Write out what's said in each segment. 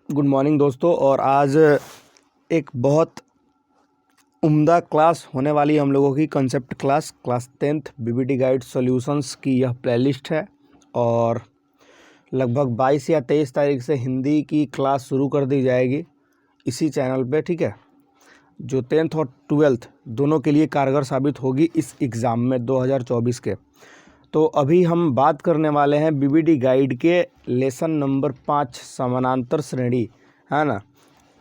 Good morning दोस्तों। और आज एक बहुत उम्दा क्लास होने वाली है हम लोगों की concept class 10th BBD guide solutions की यह प्लेलिस्ट है। और लगभग 22 या 23 तारीख से हिंदी की क्लास शुरू कर दी जाएगी इसी चैनल पे, ठीक है, जो 10th और 12th दोनों के लिए कारगर साबित होगी इस एग्ज़ाम में 2024 के। तो अभी हम बात करने वाले हैं बीबीडी गाइड के लेसन नंबर 5 समानांतर श्रेणी, है ना।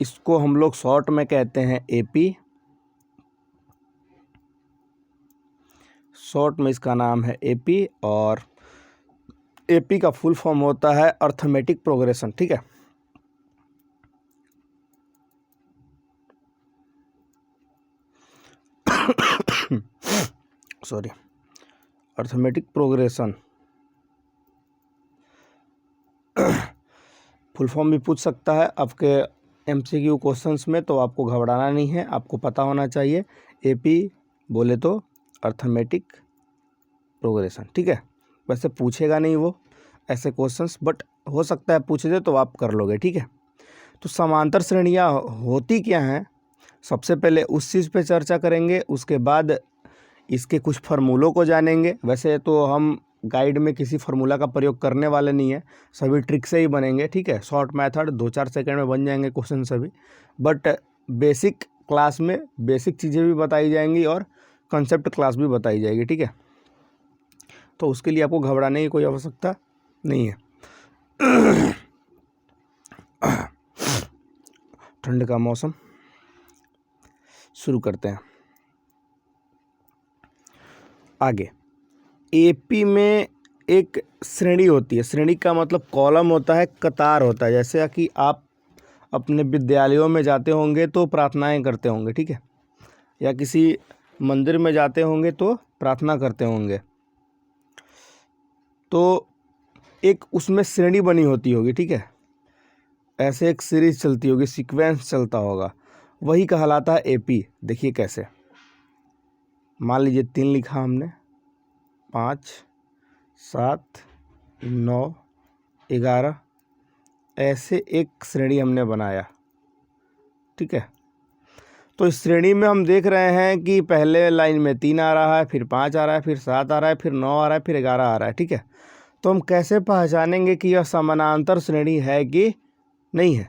इसको हम लोग शॉर्ट में कहते हैं एपी, शॉर्ट में इसका नाम है एपी। और एपी का फुल फॉर्म होता है अर्थमेटिक प्रोग्रेशन, ठीक है। Sorry, arithmetic progression full form भी पूछ सकता है आपके एमसीक्यू क्वेश्चंस में, तो आपको घबराना नहीं है, आपको पता होना चाहिए। एपी बोले तो अर्थमेटिक प्रोग्रेशन, ठीक है। वैसे पूछेगा नहीं वो ऐसे क्वेश्चंस, बट हो सकता है पूछ दे तो आप कर लोगे, ठीक है। तो समांतर श्रेणियाँ होती क्या हैं, सबसे पहले उस चीज़ पे चर्चा करेंगे, उसके बाद इसके कुछ फार्मूलों को जानेंगे। वैसे तो हम गाइड में किसी फार्मूला का प्रयोग करने वाले नहीं है, सभी ट्रिक से ही बनेंगे, ठीक है। शॉर्ट मेथड 2-4 सेकंड में बन जाएंगे क्वेश्चन सभी, बट बेसिक क्लास में बेसिक चीज़ें भी बताई जाएंगी और कंसेप्ट क्लास भी बताई जाएगी, ठीक है। तो उसके लिए आपको घबराने की कोई आवश्यकता नहीं है। ठंड का मौसम, शुरू करते हैं आगे। एपी में एक श्रेणी होती है, श्रेणी का मतलब कॉलम होता है, कतार होता है। जैसे कि आप अपने विद्यालयों में जाते होंगे तो प्रार्थनाएं करते होंगे, ठीक है, या किसी मंदिर में जाते होंगे तो प्रार्थना करते होंगे, तो एक उसमें श्रेणी बनी होती होगी, ठीक है। ऐसे एक सीरीज चलती होगी, सीक्वेंस चलता होगा, वही कहलाता है एपी। देखिए कैसे, मान लीजिए 3 लिखा हमने, 5, 7, 9, 11, ऐसे एक श्रेणी हमने बनाया, ठीक है। तो इस श्रेणी में हम देख रहे हैं कि पहले लाइन में 3 आ रहा है, फिर 5 आ रहा है, फिर 7 आ रहा है, फिर 9 आ रहा है, फिर 11 आ रहा है, ठीक है। तो हम कैसे पहचानेंगे कि यह समानांतर श्रेणी है कि नहीं है?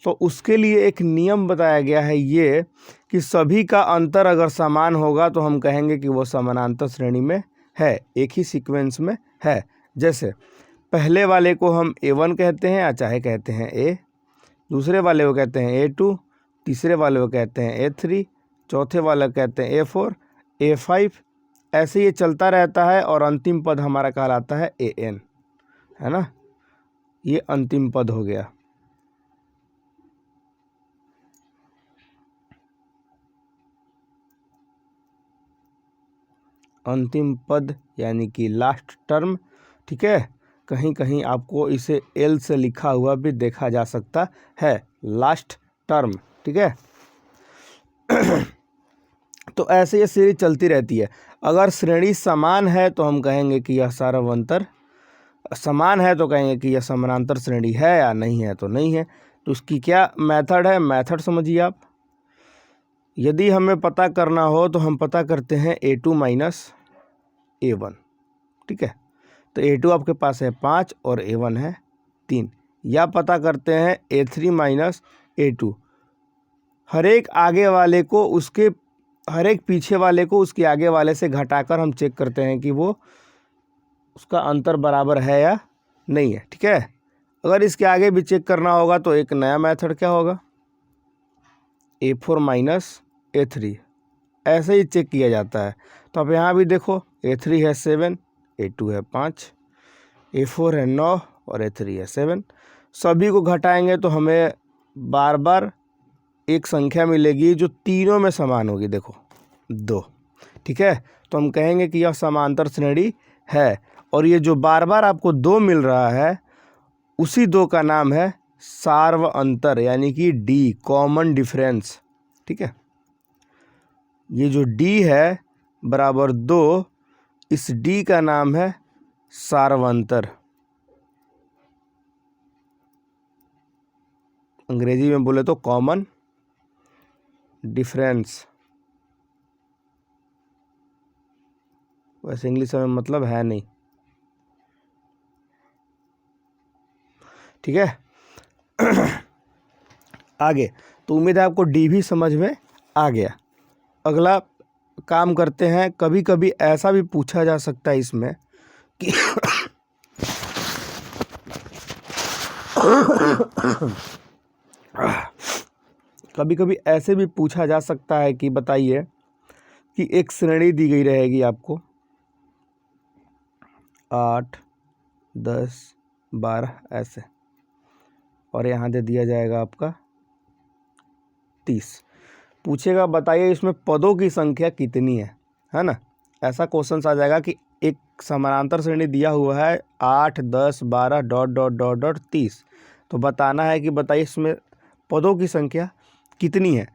तो उसके लिए एक नियम बताया गया है ये, कि सभी का अंतर अगर समान होगा तो हम कहेंगे कि वो समानांतर श्रेणी में है, एक ही सीक्वेंस में है। जैसे पहले वाले को हम A1 कहते हैं, या चाहे कहते हैं A, दूसरे वाले को कहते हैं A2, तीसरे वाले को कहते हैं A3, चौथे वाले को कहते हैं A4, A5, ऐसे ये चलता रहता है। और अंतिम पद हमारा कहलाता है AN, है ना। ये अंतिम पद हो गया। अंतिम पद यानी कि लास्ट टर्म, ठीक है। कहीं कहीं आपको इसे L से लिखा हुआ भी देखा जा सकता है, लास्ट टर्म, ठीक है। तो ऐसे ये सीरीज चलती रहती है। अगर श्रेणी समान है तो हम कहेंगे कि यह सार्वंतर समान है, तो कहेंगे कि यह समानांतर श्रेणी है, या नहीं है तो नहीं है। तो उसकी क्या मेथड है, मेथड समझिए आप। यदि हमें पता करना हो तो हम पता करते हैं A2 माइनस A1, ठीक है। तो A2 आपके पास है 5 और A1 है 3, या पता करते हैं A3 माइनस A2। हर एक आगे वाले को उसके हर एक पीछे वाले को उसके आगे वाले से घटाकर हम चेक करते हैं कि वो उसका अंतर बराबर है या नहीं है, ठीक है। अगर इसके आगे भी चेक करना होगा तो एक नया मेथड क्या होगा, A4 माइनस A3, ऐसे ही चेक किया जाता है। तो अब यहाँ भी देखो, A3 है 7, A2 है 5, A4 है 9 और A3 है 7। सभी को घटाएंगे तो हमें बार बार एक संख्या मिलेगी जो तीनों में समान होगी, देखो 2, ठीक है। तो हम कहेंगे कि यह समांतर श्रेणी है। और ये जो बार बार आपको 2 मिल रहा है, उसी 2 का नाम है सार्व अंतर, यानी कि D, कॉमन डिफरेंस, ठीक है। ये जो D है बराबर 2, इस D का नाम है सार्वंतर। अंग्रेजी में बोले तो कॉमन डिफरेंस, वैसे इंग्लिश में मतलब है नहीं, ठीक है। आगे तो उम्मीद है आपको डी भी समझ में आ गया। अगला काम करते हैं, कभी कभी ऐसा भी पूछा जा सकता है इसमें कि कभी कभी ऐसे भी पूछा जा सकता है कि बताइए कि एक श्रेणी दी गई रहेगी आपको 8, 10, 12 ऐसे, और यहाँ दे दिया जाएगा आपका 30। पूछेगा बताइए इसमें पदों की संख्या कितनी है ना। ऐसा क्वेश्चन आ जाएगा कि एक समानांतर श्रेणी दिया हुआ है 8, 10, 12 डॉट डॉट डॉट डॉट 30, तो बताना है कि बताइए इसमें पदों की संख्या कितनी है।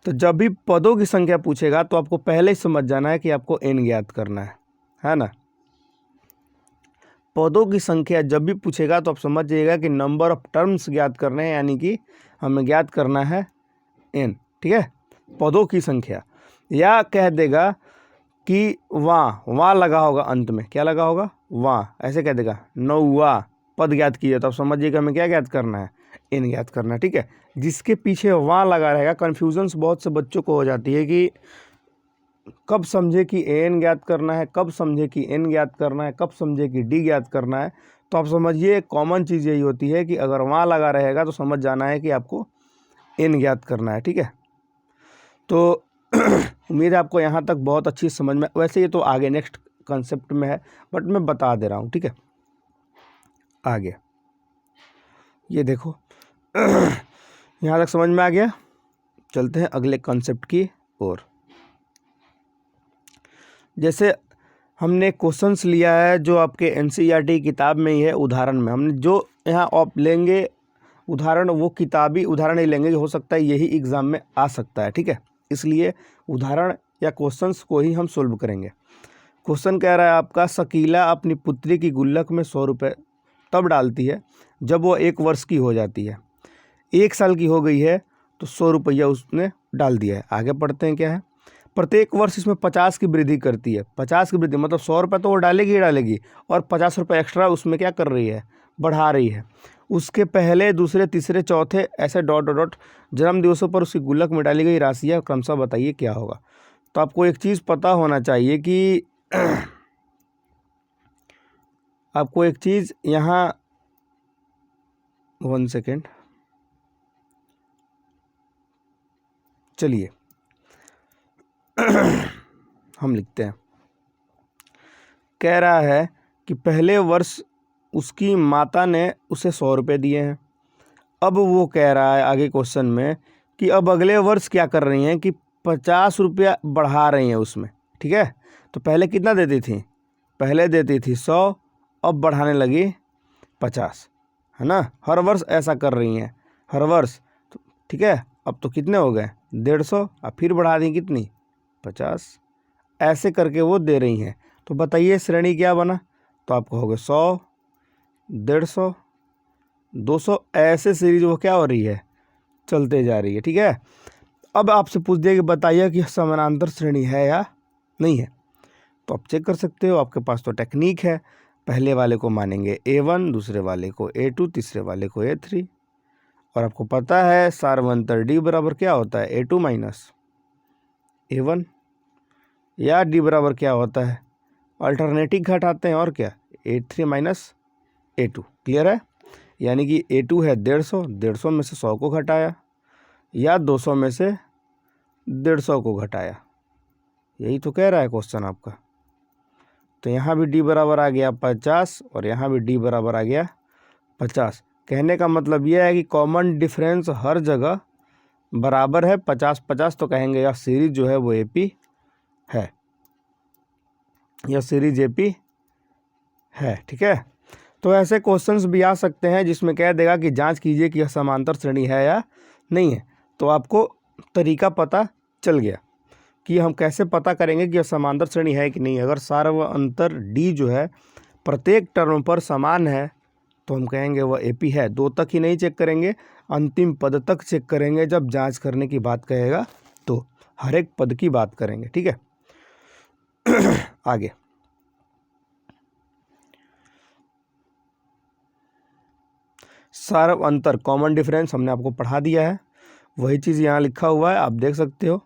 तो जब भी पदों की संख्या पूछेगा तो आपको पहले ही समझ जाना है कि आपको n ज्ञात करना है ना। पदों की संख्या जब भी पूछेगा तो आप समझ जाइएगा कि नंबर ऑफ टर्म्स ज्ञात करने हैं, यानी कि हमें ज्ञात करना है n, ठीक है, पदों की संख्या। या कह देगा कि वहाँ लगा होगा अंत में, क्या लगा होगा, वहाँ, ऐसे कह देगा 9वां पद ज्ञात कीजिए, तो आप समझिएगा हमें क्या ज्ञात करना है, n ज्ञात करना है, ठीक है। जिसके पीछे वहाँ लगा रहेगा, कन्फ्यूजन्स बहुत से बच्चों को हो जाती है कि कब समझे कि n ज्ञात करना है, कब समझे कि n ज्ञात करना है, कब समझे कि d ज्ञात करना है। तो आप समझिए कॉमन चीज़ यही होती है कि अगर वहाँ लगा रहेगा तो समझ जाना है कि आपको n ज्ञात करना है, ठीक है। तो उम्मीद है आपको यहाँ तक बहुत अच्छी समझ में, वैसे ये तो आगे नेक्स्ट कंसेप्ट में है बट मैं बता दे रहा हूँ, ठीक है। आगे ये देखो यहाँ तक समझ में आ गया। चलते हैं अगले कंसेप्ट की ओर। जैसे हमने क्वेश्चंस लिया है जो आपके एनसीईआरटी किताब में ही है, उदाहरण में हमने जो यहाँ आप लेंगे उदाहरण, वो किताबी उदाहरण ही लेंगे, हो सकता है यही एग्ज़ाम में आ सकता है, ठीक है। इसलिए उदाहरण या क्वेश्चंस को ही हम सोल्व करेंगे। क्वेश्चन कह रहा है आपका, शकीला अपनी पुत्री की गुल्लक में 100 रुपये तब डालती है जब वो 1 वर्ष की हो जाती है। 1 साल की हो गई है तो 100 रुपया उसने डाल दिया है। आगे पढ़ते हैं क्या है। प्रत्येक वर्ष इसमें 50 की वृद्धि करती है। 50 की वृद्धि मतलब 100 रुपये तो वो डालेगी ही डालेगी, और 50 रुपये एक्स्ट्रा उसमें क्या कर रही है, बढ़ा रही है। उसके पहले, दूसरे, तीसरे, चौथे ऐसे डॉट डॉट डॉट जन्म दिवसों पर उसकी गुल्लक में डाली गई राशियाँ क्रमशः बताइए क्या होगा। तो आपको एक चीज़ पता होना चाहिए कि आपको एक चीज़ यहाँ 1 सेकेंड, चलिए हम लिखते हैं। कह रहा है कि पहले वर्ष उसकी माता ने उसे 100 रुपये दिए हैं। अब वो कह रहा है आगे क्वेश्चन में कि अब अगले वर्ष क्या कर रही हैं कि 50 रुपया बढ़ा रही हैं उसमें, ठीक है। तो पहले कितना देती थी, पहले देती थी 100, अब बढ़ाने लगी 50, है ना। हर वर्ष ऐसा कर रही हैं, हर वर्ष, तो ठीक है। अब तो कितने हो गए 150, अब फिर बढ़ा दी कितनी 50, ऐसे करके वो दे रही हैं। तो बताइए श्रेणी क्या बना, तो आपको हो गए 100, 150, 200, ऐसे सीरीज वो क्या हो रही है, चलते जा रही है, ठीक है। अब आपसे पूछ दिया कि बताइए कि समानांतर श्रेणी है या नहीं है। तो आप चेक कर सकते हो, आपके पास तो टेक्निक है। पहले वाले को मानेंगे A1, दूसरे वाले को A2, तीसरे वाले को A3, और आपको पता है सार्वंतर D बराबर क्या होता है, A2 माइनस A1, या D बराबर क्या होता है, अल्टरनेटिव घटाते हैं और क्या, A3 माइनस A2। क्लियर है। यानी कि A2 है 150, 150 में से 100 को घटाया, या 200 में से 150 को घटाया, यही तो कह रहा है क्वेश्चन आपका। तो यहाँ भी D बराबर आ गया 50 और यहाँ भी D बराबर आ गया 50। कहने का मतलब यह है कि कॉमन डिफरेंस हर जगह बराबर है 50-50। तो कहेंगे यह सीरीज जो है वो AP है, यह सीरीज AP है, ठीक है। तो ऐसे क्वेश्चंस भी आ सकते हैं जिसमें कह देगा कि जांच कीजिए कि यह समांतर श्रेणी है या नहीं है। तो आपको तरीका पता चल गया कि हम कैसे पता करेंगे कि यह समांतर श्रेणी है कि नहीं। अगर सार्वंतर D जो है प्रत्येक टर्म पर समान है तो हम कहेंगे वह एपी है। 2 तक ही नहीं चेक करेंगे, अंतिम पद तक चेक करेंगे जब जांच करने की बात कहेगा, तो हर एक पद की बात करेंगे, ठीक है। आगे सार्व अंतर कॉमन डिफरेंस हमने आपको पढ़ा दिया है, वही चीज़ यहाँ लिखा हुआ है, आप देख सकते हो।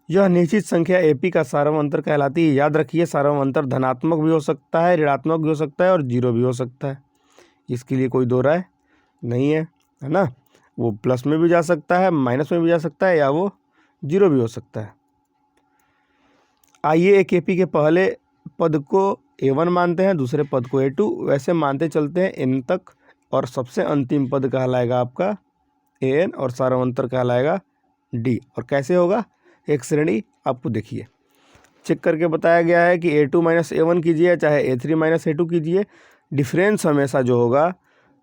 यह निश्चित संख्या एपी का सार्व अंतर कहलाती है। याद रखिए, सार्व अंतर धनात्मक भी हो सकता है, ऋणात्मक भी हो सकता है और जीरो भी हो सकता है, इसके लिए कोई दो राय नहीं है, है ना। वो प्लस में भी जा सकता है, माइनस में भी जा सकता है, या वो जीरो भी हो सकता है। आइए एक एपी के पहले पद को A1 मानते हैं, दूसरे पद को A2, वैसे मानते चलते हैं n तक, और सबसे अंतिम पद कहलाएगा आपका AN और सार्व अंतर कहलाएगा D। और कैसे होगा, एक श्रेणी आपको देखिए चेक करके बताया गया है कि A2 माइनस A1 कीजिए चाहे A3 माइनस A2 कीजिए, डिफरेंस हमेशा जो होगा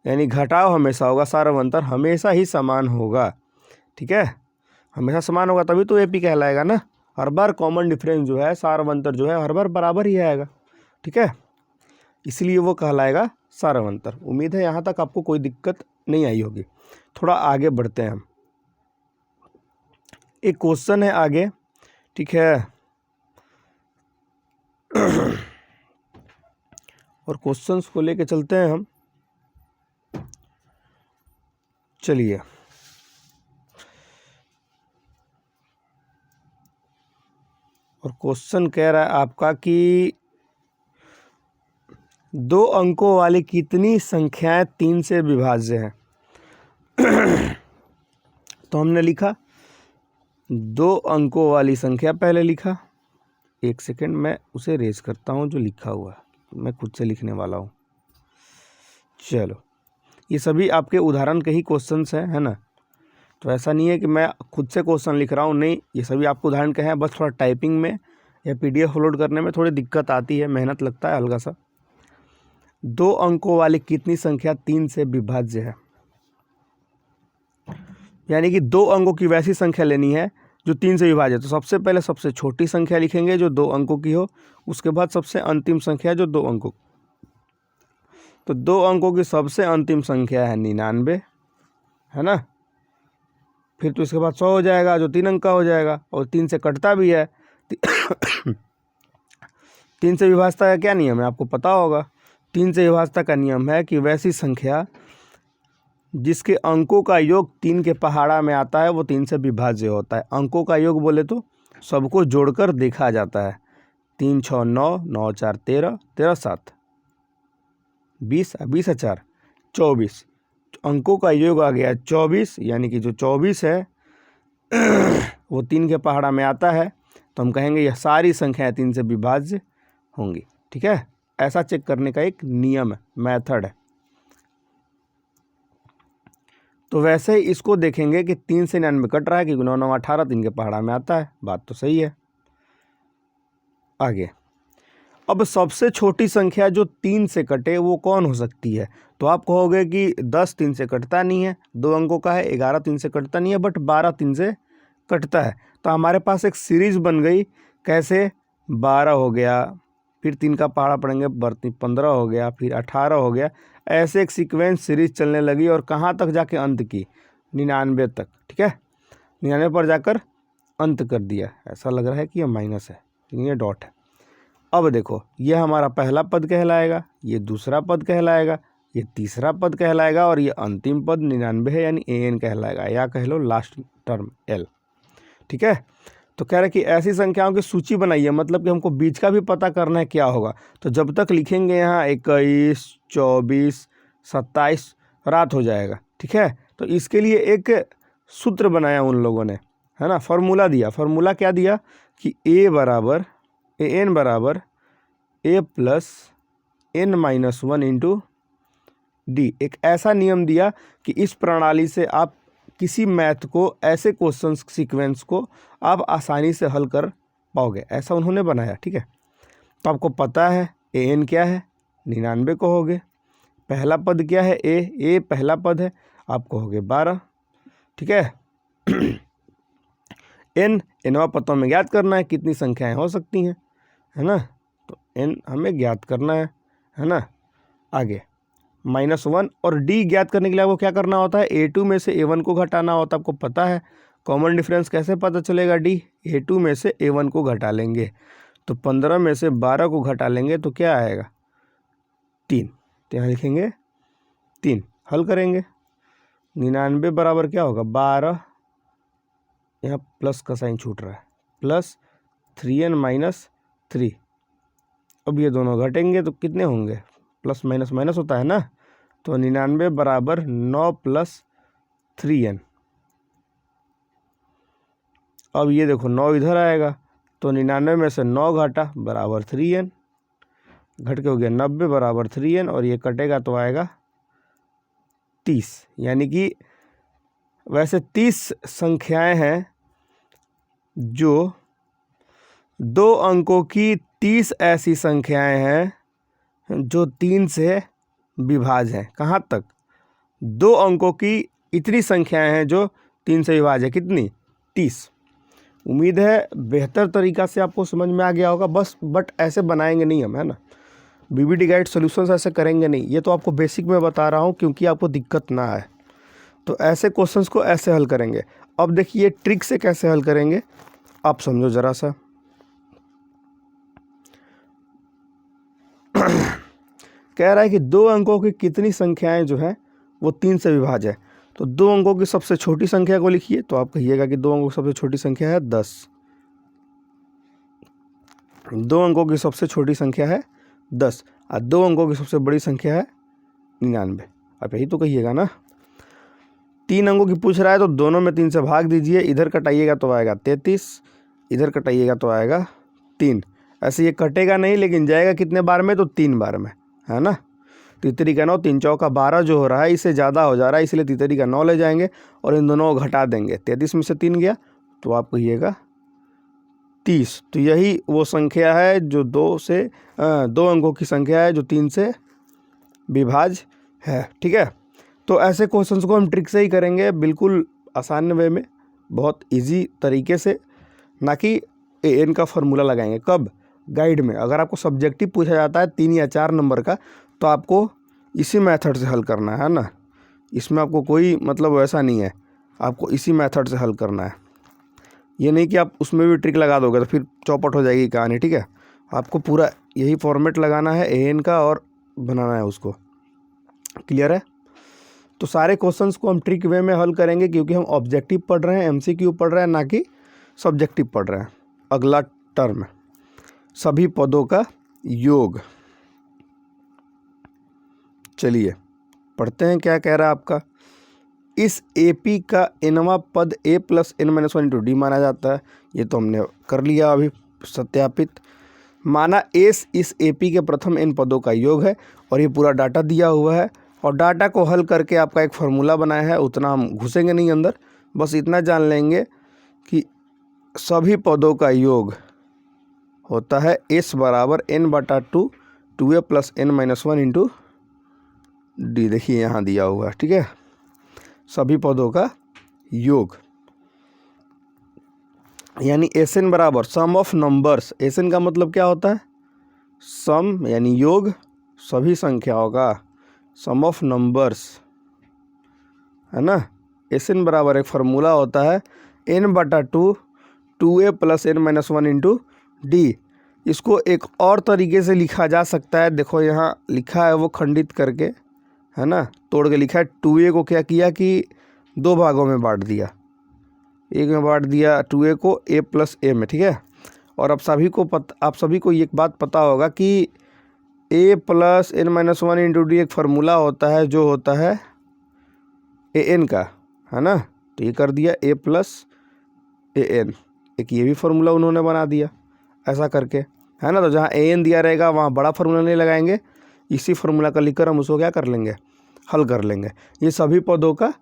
यानी घटाव हमेशा होगा, सार्व अंतर हमेशा ही समान होगा, ठीक है। हमेशा समान होगा तभी तो एपी कहलाएगा ना। हर बार कॉमन डिफरेंस जो है, सार्व अंतर जो है, हर बार बराबर ही आएगा, ठीक है, इसलिए वो कहलाएगा सार्व अंतर। उम्मीद है यहाँ तक आपको कोई दिक्कत नहीं आई होगी। थोड़ा आगे बढ़ते हैं हम, एक क्वेश्चन है आगे, ठीक है। और क्वेश्चंस को लेके चलते हैं हम, चलिए। और क्वेश्चन कह रहा है आपका कि 2 अंकों वाली कितनी संख्याएं 3 से विभाज्य हैं। तो हमने लिखा 2 अंकों वाली संख्या, पहले लिखा, एक सेकंड मैं उसे रेज करता हूं जो लिखा हुआ है, मैं खुद से लिखने वाला हूं। चलो, ये सभी आपके उदाहरण के ही क्वेश्चंस हैं, है ना। तो ऐसा नहीं है कि मैं खुद से क्वेश्चन लिख रहा हूँ, नहीं, ये सभी आपको उदाहरण के हैं। बस थोड़ा टाइपिंग में या PDF अपलोड करने में थोड़ी दिक्कत आती है, मेहनत लगता है हल्का सा। 2 अंकों वाली कितनी संख्या 3 से विभाज्य है, यानी कि 2 अंकों की वैसी संख्या लेनी है जो 3 से विभाज्य है। तो सबसे पहले सबसे छोटी संख्या लिखेंगे जो 2 अंकों की हो, उसके बाद सबसे अंतिम संख्या जो 2 अंकों। तो 2 अंकों की सबसे अंतिम संख्या है 99, है ना। फिर तो इसके बाद 100 हो जाएगा जो 3 अंक का हो जाएगा, और 3 से कटता भी है। 3 से विभाज्यता का क्या नियम है आपको पता होगा। 3 से विभाज्यता का नियम है कि वैसी संख्या जिसके अंकों का योग 3 के पहाड़ा में आता है वो 3 से विभाज्य होता है। अंकों का योग बोले तो सबको जोड़कर देखा जाता है। 3 6 9, 9 4 13, 13 7 20, 20 4 24, अंकों का योग आ गया 24, यानी कि जो 24 है वो 3 के पहाड़ा में आता है, तो हम कहेंगे यह सारी संख्याएं 3 से विभाज्य होंगी, ठीक है। ऐसा चेक करने का एक नियम है, मेथड है। तो वैसे ही इसको देखेंगे कि 3 से 99 कट रहा है, क्योंकि 9 9 18 3 के पहाड़ा में आता है, बात तो सही है। आगे, अब सबसे छोटी संख्या जो 3 से कटे वो कौन हो सकती है। तो आप कहोगे कि 10 3 से कटता नहीं है, 2 अंकों का है। 11 3 से कटता नहीं है, बट 12 3 से कटता है। तो हमारे पास एक सीरीज बन गई, कैसे, 12 हो गया, फिर 3 का पहाड़ा पड़ेंगे 15 हो गया, फिर 18 हो गया। ऐसे एक सीक्वेंस सीरीज चलने लगी, और कहाँ तक जाके अंत की, 99 तक, ठीक है। 99 पर जाकर अंत कर दिया। ऐसा लग रहा है कि यह माइनस है, लेकिन ये डॉट है। अब देखो, ये हमारा पहला पद कहलाएगा, ये दूसरा पद कहलाएगा, ये तीसरा पद कहलाएगा, और ये अंतिम पद 99 है, यानी AN कहलाएगा, या कह लो लास्ट टर्म L, ठीक है। तो कह रहे कि ऐसी संख्याओं की सूची बनाइए, मतलब कि हमको बीच का भी पता करना है क्या होगा। तो जब तक लिखेंगे यहाँ 21 24 27 रात हो जाएगा, ठीक है। तो इसके लिए एक सूत्र बनाया उन लोगों ने, है ना, फॉर्मूला दिया। फॉर्मूला क्या दिया कि AN बराबर A plus N-1 into D। एक ऐसा नियम दिया कि इस प्रणाली से आप किसी मैथ को, ऐसे क्वेश्चन सीक्वेंस को आप आसानी से हल कर पाओगे, ऐसा उन्होंने बनाया, ठीक है। तो आपको पता है AN क्या है, 99 कहोगे। पहला पद क्या है, A पहला पद है, आप कहोगे 12, ठीक है। Nवा पदों में ज्ञात करना है, कितनी संख्याएं हो सकती हैं, है ना। तो N हमें ज्ञात करना है, है ना। आगे -1 और डी ज्ञात करने के लिए आपको क्या करना होता है, A2 में से A1 को घटाना होता है, आपको पता है। कॉमन डिफरेंस कैसे पता चलेगा, डी A2 में से A1 को घटा लेंगे, तो 15 में से 12 को घटा लेंगे तो क्या आएगा 3, तो यहाँ लिखेंगे 3। हल करेंगे 99 बराबर क्या होगा 12, यहाँ प्लस का साइन छूट रहा है, प्लस 3n - 3। अब ये दोनों घटेंगे तो कितने होंगे, प्लस माइनस माइनस होता है ना, तो 99 बराबर 9 + 3n। अब ये देखो 9 इधर आएगा, तो 99 में से 9 घटा बराबर 3n, घट के हो गया 90 बराबर 3n, और ये कटेगा तो आएगा 30। यानी कि वैसे 30 संख्याएं हैं जो 2 अंकों की 30 ऐसी संख्याएं हैं जो 3 से विभाज्य हैं। कहाँ तक, 2 अंकों की इतनी संख्याएं हैं जो 3 से विभाज्य है, कितनी 30। उम्मीद है बेहतर तरीका से आपको समझ में आ गया होगा। बट ऐसे बनाएंगे नहीं हम, है ना, बीबीडी गाइड सॉल्यूशंस ऐसे करेंगे नहीं। ये तो आपको बेसिक में बता रहा हूँ क्योंकि आपको दिक्कत ना आए। तो ऐसे क्वेश्चंस को ऐसे हल करेंगे। अब देखिए ट्रिक से कैसे हल करेंगे, आप समझो ज़रा सा। कह रहा है कि 2 अंकों की कितनी संख्याएं जो है वो 3 से विभाज्य है। तो 2 अंकों की सबसे छोटी संख्या को लिखिए, तो आप कहिएगा कि 2 अंकों की सबसे छोटी संख्या है 10। 2 अंकों की सबसे छोटी संख्या है 10 और 2 अंकों की सबसे बड़ी संख्या है 99। आप यही तो कहिएगा ना। 3 अंकों की पूछ रहा है तो दोनों में 3 से भाग दीजिए, इधर कटाइएगा तो आएगा 33, इधर कटाइएगा तो आएगा 3। ऐसे ये कटेगा नहीं लेकिन जाएगा कितने बार में, तो 3 बार में, है ना। तितरी का 9, 3 चौका 12 जो हो रहा है इससे ज़्यादा हो जा रहा है, इसलिए तितरी का 9 ले जाएंगे और इन दोनों को घटा देंगे। 33 में से 3 गया तो आप कहिएगा 30। तो यही वो संख्या है जो 2 अंकों की संख्या है जो 3 से विभाज्य है। ठीक है, तो ऐसे क्वेश्चंस को हम ट्रिक से ही करेंगे, बिल्कुल आसान वे में, बहुत इजी तरीके से, ना कि an का फॉर्मूला लगाएंगे। कब, गाइड में। अगर आपको सब्जेक्टिव पूछा जाता है 3 या 4 नंबर का तो आपको इसी मेथड से हल करना है ना। इसमें आपको कोई मतलब वैसा नहीं है, आपको इसी मेथड से हल करना है। ये नहीं कि आप उसमें भी ट्रिक लगा दोगे तो फिर चौपट हो जाएगी कहानी। ठीक है, आपको पूरा यही फॉर्मेट लगाना है an का और बनाना है उसको। क्लियर है। तो सारे क्वेश्चंस को हम ट्रिक वे में हल करेंगे क्योंकि हम ऑब्जेक्टिव पढ़ रहे हैं, MCQ पढ़ रहे हैं, ना कि सब्जेक्टिव पढ़ रहे हैं। अगला टर्म, सभी पदों का योग। चलिए पढ़ते हैं क्या कह रहा है आपका। इस AP का nवां पद A + n - 1 × D माना जाता है। ये तो हमने कर लिया अभी सत्यापित। माना इस AP के प्रथम n पदों का योग है और ये पूरा डाटा दिया हुआ है और डाटा को हल करके आपका एक फार्मूला बनाया है। उतना हम घुसेंगे नहीं अंदर, बस इतना जान लेंगे कि सभी पदों का योग होता है S बराबर n/2 2A + n - 1 × D। देखिए यहाँ दिया हुआ है। ठीक है, सभी पदों का योग यानी SN बराबर सम ऑफ नंबर्स। SN का मतलब क्या होता है, सम यानी योग सभी संख्याओं का, सम ऑफ नंबर्स, है ना। SN बराबर एक फार्मूला होता है n/2 2A + n - 1 × D। इसको एक और तरीके से लिखा जा सकता है, देखो यहाँ लिखा है वो खंडित करके, है ना, तोड़ के लिखा है। 2A को क्या किया कि 2 भागों में बांट दिया, एक में बांट दिया 2A को A + A में। ठीक है, और आप सभी को एक बात पता होगा कि A + n - 1 × D एक फार्मूला होता है जो होता है AN का, है ना। तो ये कर दिया A + AN, एक ये भी फार्मूला उन्होंने बना दिया ऐसा करके, है ना। तो जहाँ AN दिया रहेगा वहाँ बड़ा फार्मूला नहीं लगाएंगे, इसी फार्मूला का लिखकर हम उसको क्या कर लेंगे, हल कर लेंगे। ये सभी पदों का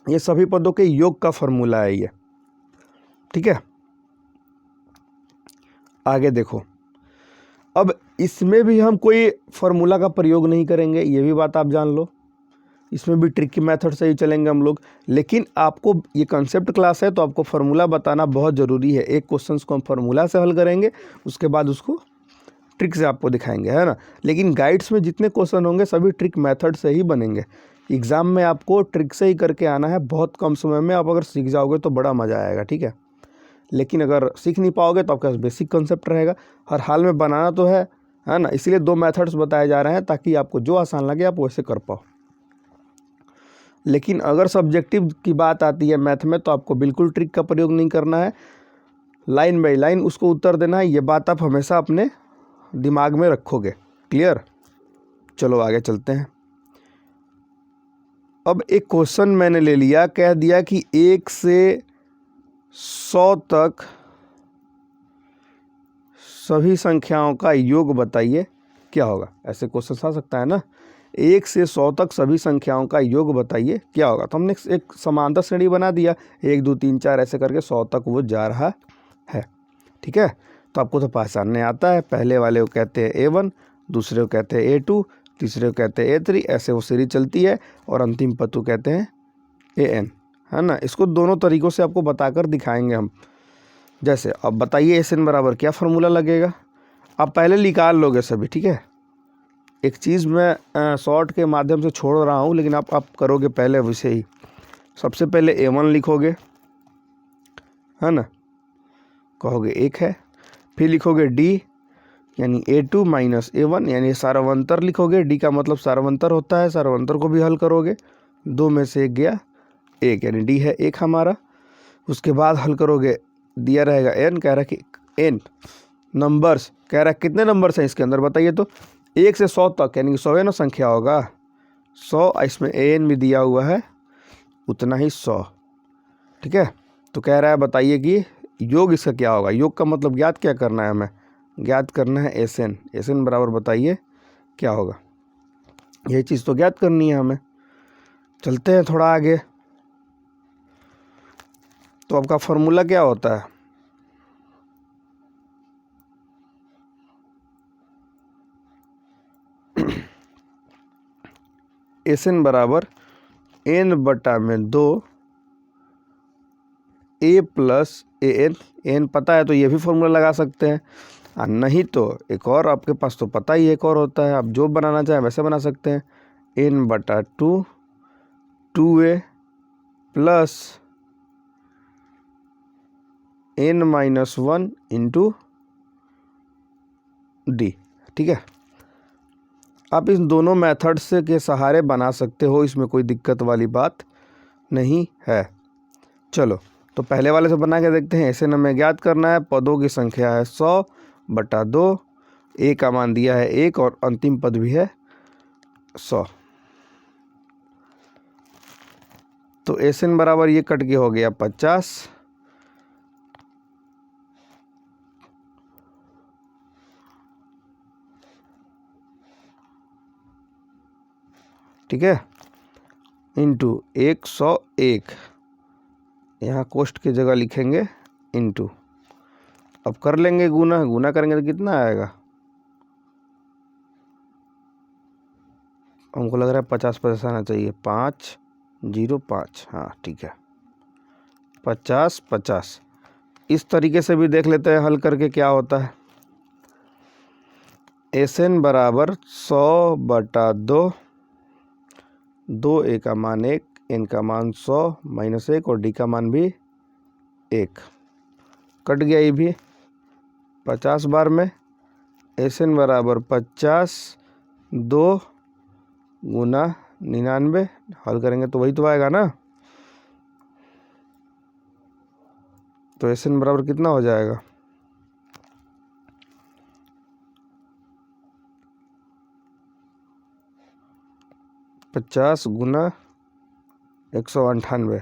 ये सभी पदों के योग का फार्मूला है ये। ठीक है, आगे देखो। अब इसमें भी हम कोई फार्मूला का प्रयोग नहीं करेंगे, ये भी बात आप जान लो। इसमें भी ट्रिकी मेथड से ही चलेंगे हम लोग। लेकिन आपको ये कंसेप्ट क्लास है तो आपको फार्मूला बताना बहुत ज़रूरी है। एक क्वेश्चन को हम फार्मूला से हल करेंगे, उसके बाद उसको ट्रिक से आपको दिखाएंगे, है ना। लेकिन गाइड्स में जितने क्वेश्चन होंगे सभी ट्रिक मेथड से ही बनेंगे। एग्ज़ाम में आपको ट्रिक से ही करके आना है, बहुत कम समय में आप अगर सीख जाओगे तो बड़ा मज़ा आएगा, ठीक है। लेकिन अगर सीख नहीं पाओगे तो आपके पास बेसिक कॉन्सेप्ट रहेगा। हर हाल में बनाना तो है ना। इसलिए 2 मेथड्स बताए जा रहे हैं ताकि आपको जो आसान लगे आप वैसे कर पाओ। लेकिन अगर सब्जेक्टिव की बात आती है मैथ में तो आपको बिल्कुल ट्रिक का प्रयोग नहीं करना है, लाइन बाय लाइन उसको उत्तर देना है। ये बात आप हमेशा अपने दिमाग में रखोगे। क्लियर? चलो आगे चलते हैं। अब एक क्वेश्चन मैंने ले लिया, कह दिया कि 1 से 100 तक सभी संख्याओं का योग बताइए, क्या होगा। ऐसे क्वेश्चन आ सकता है ना, 1 से 100 तक सभी संख्याओं का योग बताइए क्या होगा। तो हमने एक समांतर श्रेणी बना दिया, 1 2 3 4 ऐसे करके 100 तक वो जा रहा है, ठीक है। तो आपको तो पहचानने आता है, पहले वाले को कहते हैं A1, दूसरे को कहते हैं A2, तीसरे को कहते हैं A3, ऐसे वो सीरीज चलती है। और अंतिम पद को कहते हैं AN, है ना। इसको दोनों तरीक़ों से आपको बताकर दिखाएंगे हम। जैसे अब बताइए SN बराबर क्या फार्मूला लगेगा। आप पहले निकाल लोगे सभी, ठीक है। एक चीज़ मैं शॉर्ट के माध्यम से छोड़ रहा हूँ, लेकिन आप करोगे पहले वैसे ही। सबसे पहले A1 लिखोगे, है ना, कहोगे 1 है। फिर लिखोगे D यानी A2 माइनस A1 यानी सारावंतर लिखोगे। D का मतलब सारावंतर होता है, सारावंतर को भी हल करोगे। 2 में से 1 गया 1 यानी D है 1 हमारा। उसके बाद हल करोगे, दिया रहेगा N, कह रहा है कि N नंबर्स, कह रहा है कितने नंबर्स हैं इसके अंदर बताइए। तो 1 से 100 तक यानी 100 ना संख्या होगा, 100, इसमें AN भी दिया हुआ है उतना ही 100, ठीक है। तो कह रहा है बताइए कि योग इसका क्या होगा। योग का मतलब ज्ञात क्या करना है हमें, ज्ञात करना है SN। SN बराबर बताइए क्या होगा, ये चीज़ तो ज्ञात करनी है हमें। चलते हैं थोड़ा आगे। तो आपका फॉर्मूला क्या होता है, SN बराबर N बटा में 2 A प्लस AN। AN पता है तो ये भी फॉर्मूला लगा सकते हैं, और नहीं तो एक और आपके पास तो पता ही एक और होता है, आप जो बनाना चाहें वैसे बना सकते हैं। N बटा 2 2A plus N minus 1 into D, ठीक है। आप इन दोनों मेथड से के सहारे बना सकते हो, इसमें कोई दिक्कत वाली बात नहीं है। चलो तो पहले वाले से बना के देखते हैं। ऐसे हमें ज्ञात करना है, पदों की संख्या है 100 बटा 2, A का मान दिया है 1 और अंतिम पद भी है 100। तो SN बराबर ये कट के हो गया 50, ठीक है, इंटू 101, यहाँ कोष्ट की जगह लिखेंगे इंटू। अब कर लेंगे गुना, गुना करेंगे तो कितना आएगा, हमको लग रहा है 50 आना चाहिए, 505, हाँ ठीक है, 50 इस तरीके से भी देख लेते हैं हल करके क्या होता है। SN बराबर 100 बटा 2, 2A का मान 1, N का मान 100 माइनस 1 और D का मान भी 1, कट गया ये भी 50 बार में। SN बराबर 50 2 गुना 99, हल करेंगे तो वही तो आएगा ना। तो SN बराबर कितना हो जाएगा, 50 गुना 198।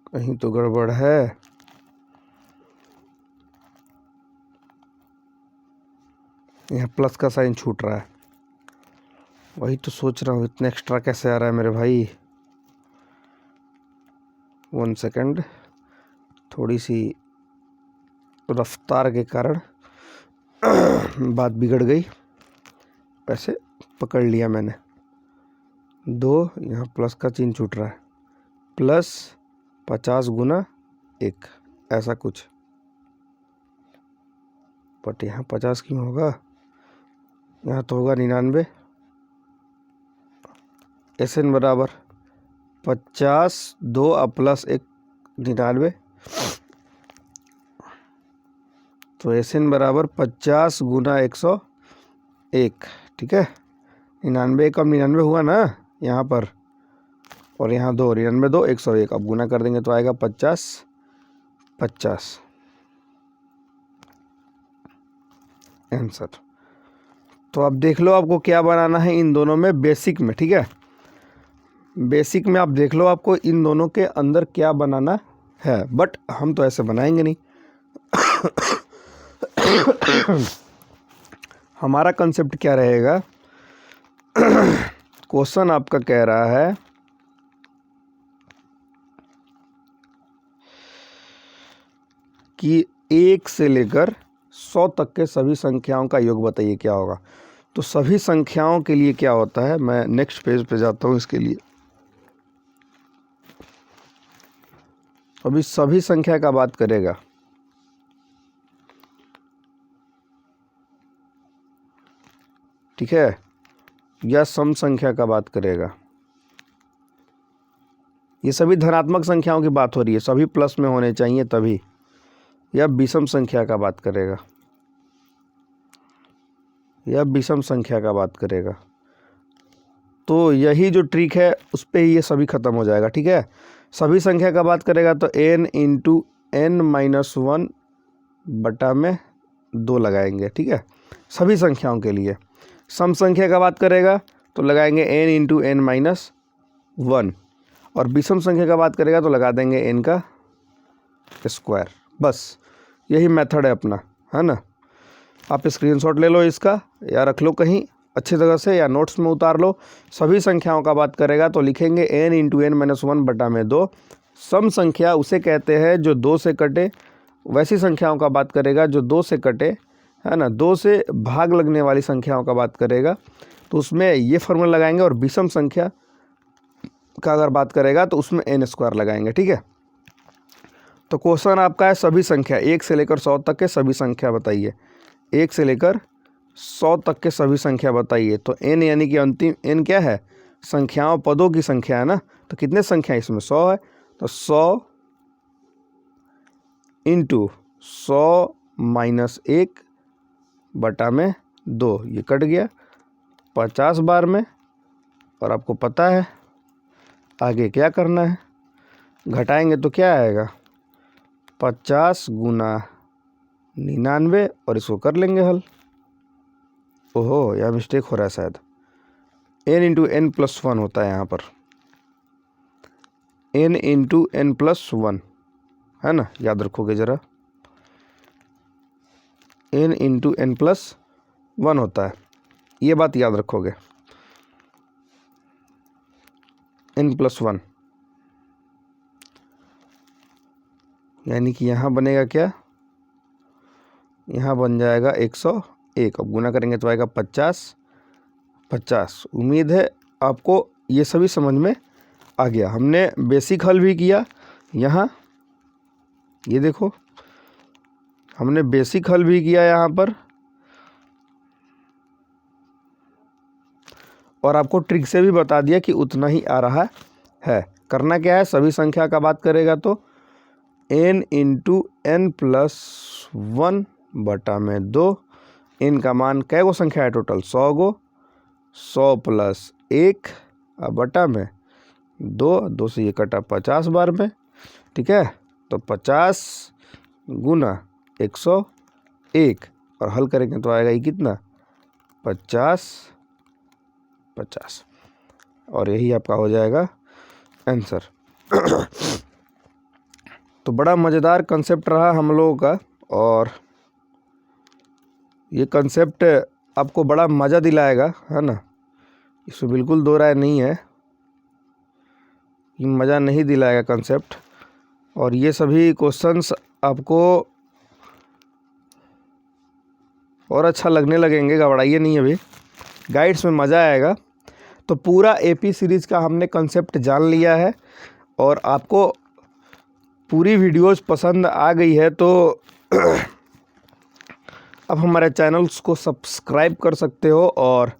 कहीं तो गड़बड़ है, यहाँ प्लस का साइन छूट रहा है, वही तो सोच रहा हूँ इतना एक्स्ट्रा कैसे आ रहा है मेरे भाई। 1 सेकंड, थोड़ी सी रफ्तार के कारण बात बिगड़ गई, वैसे पकड़ लिया मैंने। 2 यहाँ प्लस का चिन्ह छूट रहा है, प्लस 50 गुना 1, ऐसा कुछ। बट यहाँ 50 क्यों होगा, यहाँ तो होगा 99। SN बराबर 50 2 और प्लस 1 99, तो SN बराबर 50 गुना 101। ठीक है, 99 कम 99 हुआ ना यहाँ पर, और यहाँ 2, 99 2 101। अब गुना कर देंगे तो आएगा 50 50 आंसर। तो अब देख लो आपको क्या बनाना है इन दोनों में, बेसिक में। ठीक है, बेसिक में आप देख लो आपको इन दोनों के अंदर क्या बनाना है, बट हम तो ऐसे बनाएंगे नहीं। हमारा कंसेप्ट क्या रहेगा, क्वेश्चन आपका कह रहा है कि 1 से लेकर 100 तक के सभी संख्याओं का योग बताइए क्या होगा। तो सभी संख्याओं के लिए क्या होता है, मैं नेक्स्ट पेज पे जाता हूँ इसके लिए। अभी सभी संख्या का बात करेगा, ठीक है, या सम संख्या का बात करेगा। ये सभी धनात्मक संख्याओं की बात हो रही है, सभी प्लस में होने चाहिए तभी, या विषम संख्या का बात करेगा, या विषम संख्या का बात करेगा। तो यही जो ट्रिक है उस पे ही ये सभी खत्म हो जाएगा। ठीक है, सभी संख्या का बात करेगा तो n इंटू n माइनस 1 बटा में 2 लगाएंगे। ठीक है, सभी संख्याओं के लिए। सम संख्या का बात करेगा तो लगाएंगे n इंटू n माइनस 1, और विषम संख्या का बात करेगा तो लगा देंगे n का स्क्वायर। बस यही मेथड है अपना, है ना। आप स्क्रीनशॉट ले लो इसका, या रख लो कहीं अच्छी तरह से, या नोट्स में उतार लो। सभी संख्याओं का बात करेगा तो लिखेंगे n इंटू n माइनस 1 बटा में 2। सम संख्या उसे कहते हैं जो 2 से कटे, वैसी संख्याओं का बात करेगा जो 2 से कटे, है ना, 2 से भाग लगने वाली संख्याओं का बात करेगा तो उसमें ये फॉर्मूला लगाएंगे, और विषम संख्या का अगर बात करेगा तो उसमें n स्क्वायर लगाएंगे। ठीक है, तो क्वेश्चन आपका है सभी संख्या 1 से लेकर 100 तक के सभी संख्या बताइए। 1 से लेकर 100 तक के सभी संख्या बताइए। तो n यानी कि अंतिम n क्या है, संख्याओं पदों की संख्या है ना। तो कितने संख्या इसमें 100 है, तो 100 इंटू 100 माइनस 1 बटा में 2, ये कट गया 50 बार में। और आपको पता है आगे क्या करना है, घटाएंगे तो क्या आएगा 50 गुना 99, और इसको कर लेंगे हल। ओहो, यहाँ मिस्टेक हो रहा है शायद, n इंटू n प्लस 1 होता है यहाँ पर, n इंटू n प्लस 1, है ना, याद रखोगे ज़रा, n इंटू n प्लस 1 होता है, ये बात याद रखोगे, n प्लस 1, यानी कि यहाँ बनेगा क्या, यहाँ बन जाएगा 101। अब गुना करेंगे तो आएगा 50 50। उम्मीद है आपको ये सभी समझ में आ गया। हमने बेसिक हल भी किया यहाँ, ये देखो हमने बेसिक हल भी किया यहाँ पर, और आपको ट्रिक से भी बता दिया कि उतना ही आ रहा है। करना क्या है, सभी संख्या का बात करेगा तो n इंटू n प्लस 1 बटा में 2। n का मान कै गो संख्या है टोटल, 100 गो, 100 प्लस 1 बटा में 2 से ये कटा 50 बार में। ठीक है, तो 50 गुना 101, और हल करेंगे तो आएगा ये कितना 50 50, और यही आपका हो जाएगा आंसर। तो बड़ा मज़ेदार कंसेप्ट रहा हम लोगों का, और ये कंसेप्ट आपको बड़ा मज़ा दिलाएगा, है ना, इसमें बिल्कुल दो राय नहीं है, ये मज़ा नहीं दिलाएगा कंसेप्ट। और ये सभी क्वेश्चंस आपको और अच्छा लगने लगेंगे, घबराइए नहीं अभी, गाइड्स में मज़ा आएगा। तो पूरा एपी सीरीज़ का हमने कंसेप्ट जान लिया है और आपको पूरी वीडियोस पसंद आ गई है तो अब हमारे चैनल्स को सब्सक्राइब कर सकते हो और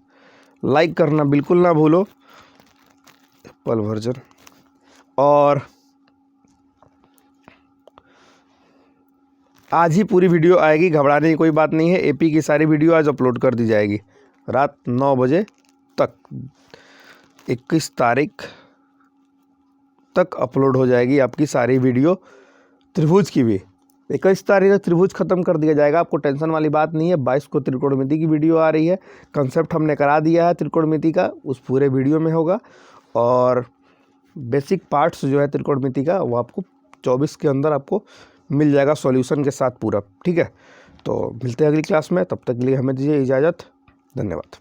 लाइक करना बिल्कुल ना भूलो, एप्पल वर्जन। और आज ही पूरी वीडियो आएगी, घबराने की कोई बात नहीं है। एपी की सारी वीडियो आज अपलोड कर दी जाएगी रात 9 बजे तक, 21 तारीख तक अपलोड हो जाएगी आपकी सारी वीडियो, त्रिभुज की भी। 21 तारीख तक त्रिभुज खत्म कर दिया जाएगा, आपको टेंशन वाली बात नहीं है। 22 को त्रिकोणमिति की वीडियो आ रही है, कंसेप्ट हमने करा दिया है त्रिकोणमिति का, उस पूरे वीडियो में होगा। और बेसिक पार्ट्स जो है त्रिकोणमिति का वो आपको 24 के अंदर आपको मिल जाएगा सॉल्यूशन के साथ पूरा, ठीक है। तो मिलते हैं अगली क्लास में, तब तक के लिए हमें दीजिए इजाज़त, धन्यवाद।